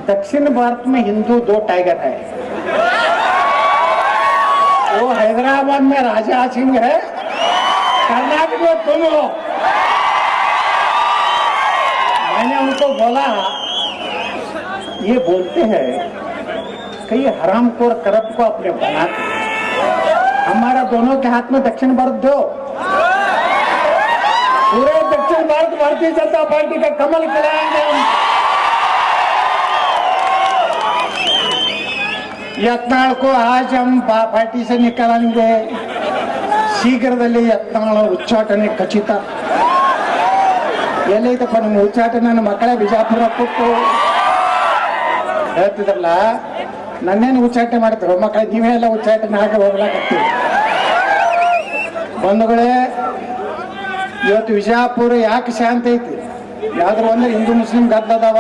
दक्षिण भारत में हिंदू दो टाइगर है, वो हैदराबाद में राजा सिंह है, कर्नाटक में तुम हो। मैंने उनको बोला, ये बोलते हैं कई हरामखोर करप्ट को अपने बनाते, हमारा दोनों के हाथ में दक्षिण भारत दो, पूरे दक्षिण भारत भारतीय जनता पार्टी का कमल खिलाएंगे हम। यत्नाल को आज हम पार्टी से निकालेंगे, शीघ्रदल्ली यत्नाल उच्चाटने ಖಚಿತ। ಎಲ್ಲೈತಪ್ಪ ನಿಮ್ಮ ಉಚ್ಚಾಟನೆ? ನನ್ನ ಮಕ್ಕಳೇ ಬಿಜಾಪುರ ಕೊಟ್ಟು ಹೇಳ್ತಿದ್ರಲ್ಲ, ನನ್ನೇನು ಉಚ್ಚಾಟನೆ ಮಾಡ್ತಿರೋ ಮಕ್ಕಳೇ, ನೀವೇ ಎಲ್ಲ ಉಚ್ಚಾಟನೆ ಹಾಗೆ ಹೋಗ್ಲಾಕತ್ತೀವಿ ಬಂಧುಗಳೇ. ಇವತ್ತು ವಿಜಾಪುರ ಯಾಕೆ ಶಾಂತಿ ಐತಿ? ಯಾವ್ದ್ರ ಒಂದು ಹಿಂದೂ ಮುಸ್ಲಿಂ ಗದ್ದದಾವ.